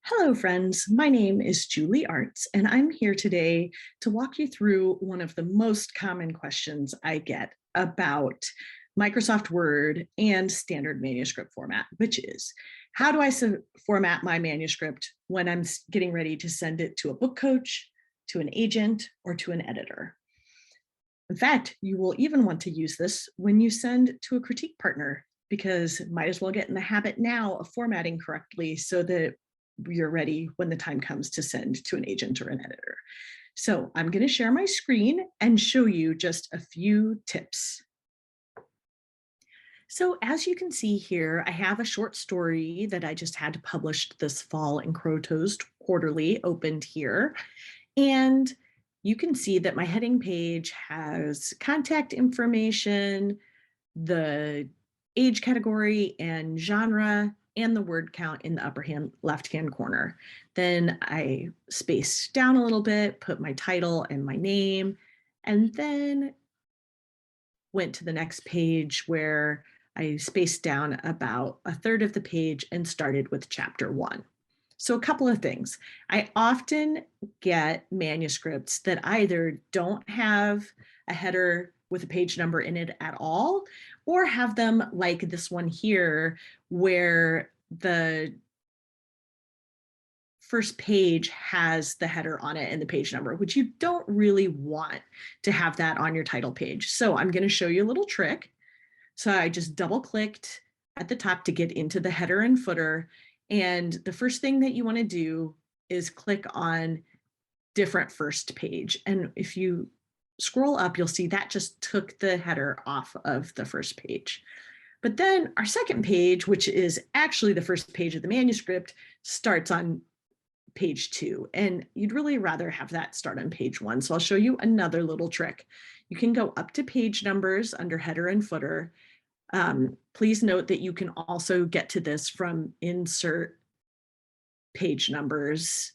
Hello, friends. My name is Julie Arts, and I'm here today to walk you through one of the most common questions I get about Microsoft Word and standard manuscript format, which is, how do I format my manuscript when I'm getting ready to send it to a book coach, to an agent, or to an editor? In fact, you will even want to use this when you send to a critique partner, because might as well get in the habit now of formatting correctly so that you're ready when the time comes to send to an agent or an editor. So I'm going to share my screen and show you just a few tips. So as you can see here, I have a short story that I just had published this fall in Crow Toast Quarterly opened here. And you can see that my heading page has contact information, the age category and genre, and the word count in the upper left-hand corner. Then I spaced down a little bit, put my title and my name, and then went to the next page where I spaced down about a third of the page and started with chapter 1. So a couple of things. I often get manuscripts that either don't have a header with a page number in it at all, or have them like this one here, where the first page has the header on it and the page number, which you don't really want to have that on your title page. So I'm going to show you a little trick. So I just double clicked at the top to get into the header and footer. And the first thing that you want to do is click on different first page. And if you scroll up, you'll see that just took the header off of the first page. But then our second page, which is actually the first page of the manuscript, starts on page 2. And you'd really rather have that start on page 1. So I'll show you another little trick. You can go up to page numbers under header and footer. Please note that you can also get to this from insert page numbers.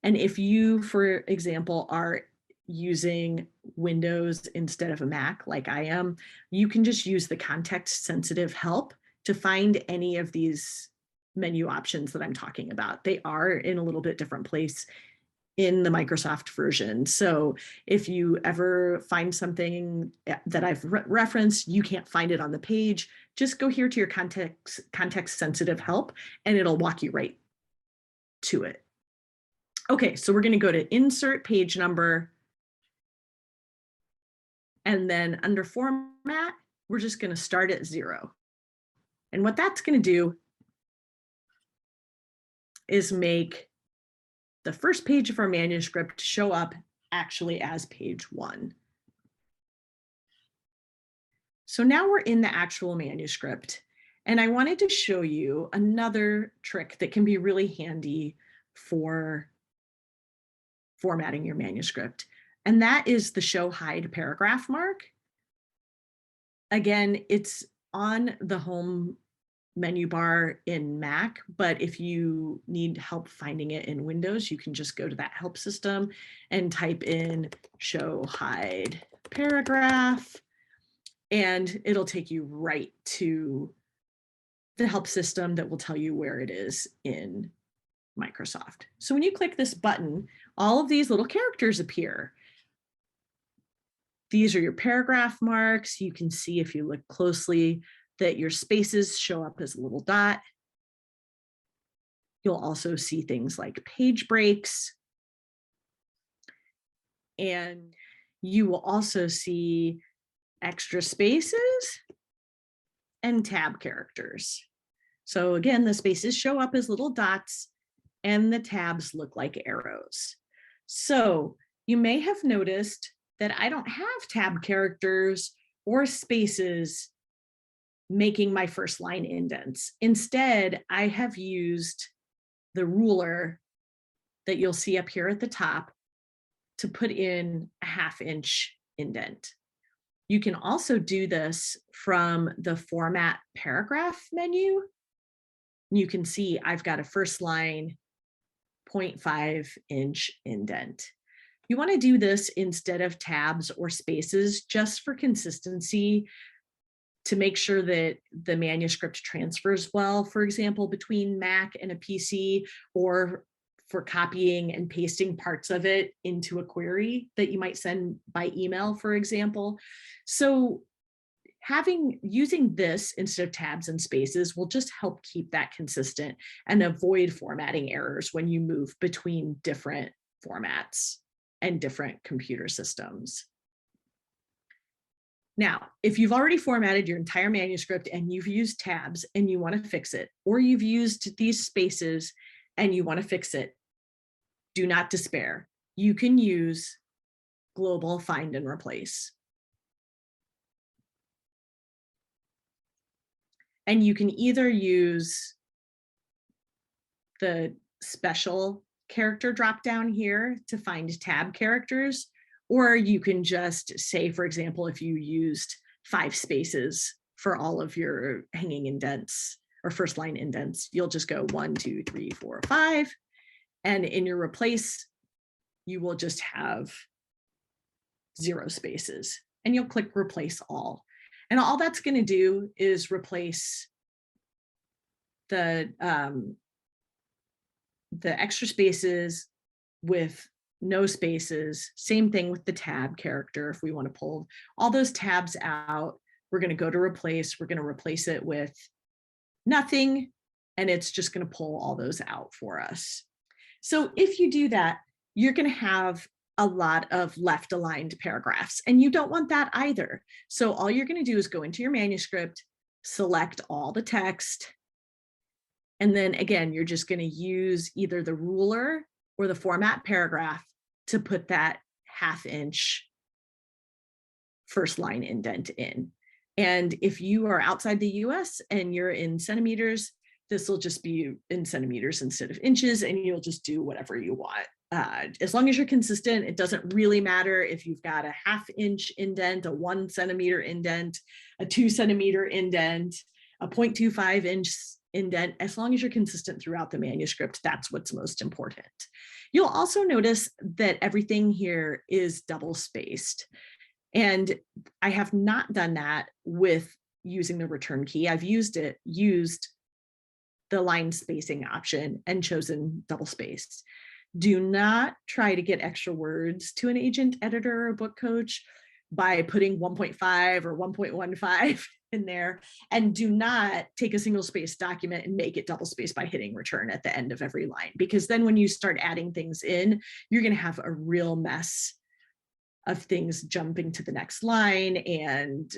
And if you, for example, are using Windows instead of a Mac, like I am, you can just use the context sensitive help to find any of these menu options that I'm talking about. They are in a little bit different place in the Microsoft version. So if you ever find something that I've referenced, you can't find it on the page, just go here to your context sensitive help and it'll walk you right to it. Okay, so we're going to go to insert page number. And then under format, we're just going to start at 0. And what that's going to do is make the first page of our manuscript show up actually as page 1. So now we're in the actual manuscript, and I wanted to show you another trick that can be really handy for formatting your manuscript, and that is the show hide paragraph mark. Again, it's on the home menu bar in Mac, but if you need help finding it in Windows, you can just go to that help system and type in show hide paragraph, and it'll take you right to the help system that will tell you where it is in Microsoft. So when you click this button, all of these little characters appear. These are your paragraph marks. You can see if you look closely that your spaces show up as a little dot. You'll also see things like page breaks. And you will also see extra spaces and tab characters. So again, the spaces show up as little dots and the tabs look like arrows. So you may have noticed that I don't have tab characters or spaces making my first line indents. Instead, I have used the ruler that you'll see up here at the top to put in a 1/2 inch indent. You can also do this from the format paragraph menu. You can see I've got a first line 0.5 inch indent. You want to do this instead of tabs or spaces just for consistency, to make sure that the manuscript transfers well, for example, between Mac and a PC, or for copying and pasting parts of it into a query that you might send by email, for example. So using this instead of tabs and spaces will just help keep that consistent and avoid formatting errors when you move between different formats and different computer systems. Now, if you've already formatted your entire manuscript and you've used tabs and you want to fix it, or you've used these spaces and you want to fix it, do not despair. You can use global find and replace. And you can either use the special character drop down here to find tab characters, or you can just say, for example, if you used 5 spaces for all of your hanging indents or first line indents, you'll just go 1, 2, 3, 4, 5. And in your replace, you will just have 0 spaces, and you'll click replace all. And all that's going to do is replace the extra spaces with no spaces. Same thing with the tab character. If we want to pull all those tabs out, we're going to go to replace. We're going to replace it with nothing, and it's just going to pull all those out for us. So if you do that, you're going to have a lot of left aligned paragraphs, and you don't want that either. So all you're going to do is go into your manuscript, select all the text, and then again, you're just going to use either the ruler or the format paragraph to put that 1/2 inch first line indent in. And if you are outside the US and you're in centimeters, this will just be in centimeters instead of inches, and you'll just do whatever you want. As long as you're consistent, it doesn't really matter if you've got a 1/2 inch indent, a 1 centimeter indent, a 2 centimeter indent, a 0.25 inch indent. As long as you're consistent throughout the manuscript, that's what's most important. You'll also notice that everything here is double spaced. And I have not done that with using the return key. I've used the line spacing option and chosen double space. Do not try to get extra words to an agent editor or book coach by putting 1.5 or 1.15 in there. And do not take a single space document and make it double spaced by hitting return at the end of every line, because then when you start adding things in, you're going to have a real mess of things jumping to the next line and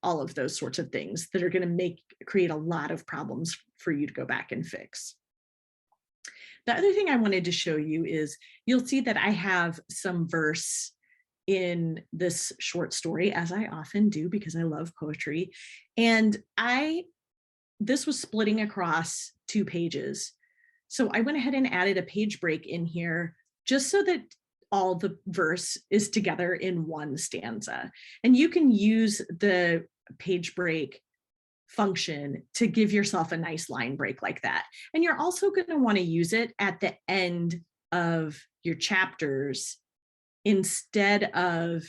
all of those sorts of things that are going to create a lot of problems for you to go back and fix. The other thing I wanted to show you is you'll see that I have some verse in this short story, as I often do because I love poetry. And this was splitting across 2 pages. So I went ahead and added a page break in here just so that all the verse is together in one stanza. And you can use the page break function to give yourself a nice line break like that. And you're also going to want to use it at the end of your chapters instead of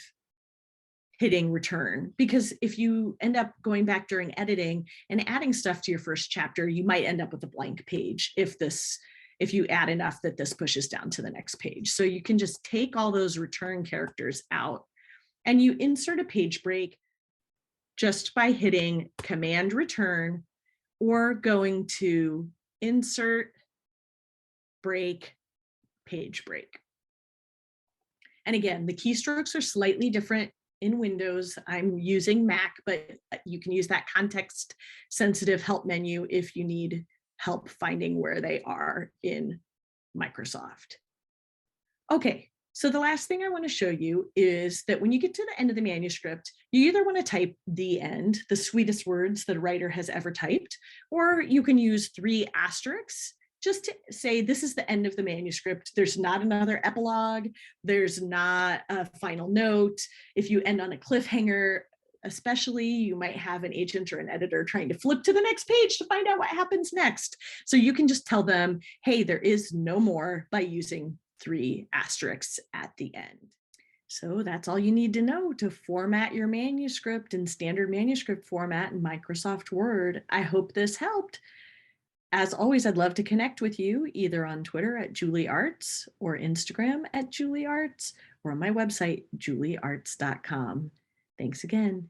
hitting return, because if you end up going back during editing and adding stuff to your first chapter, you might end up with a blank page if you add enough that this pushes down to the next page. So you can just take all those return characters out, and you insert a page break just by hitting Command Return or going to Insert Break, Page Break. And again, the keystrokes are slightly different in Windows. I'm using Mac, but you can use that context sensitive help menu if you need help finding where they are in Microsoft. Okay, so the last thing I want to show you is that when you get to the end of the manuscript, you either want to type the end, the sweetest words that a writer has ever typed, or you can use 3 asterisks just to say this is the end of the manuscript. There's not another epilogue. There's not a final note. If you end on a cliffhanger, especially, you might have an agent or an editor trying to flip to the next page to find out what happens next. So you can just tell them, hey, there is no more, by using 3 asterisks at the end. So that's all you need to know to format your manuscript in standard manuscript format in Microsoft Word. I hope this helped. As always, I'd love to connect with you either on Twitter at JulieArts or Instagram at JulieArts or on my website, juliearts.com. Thanks again.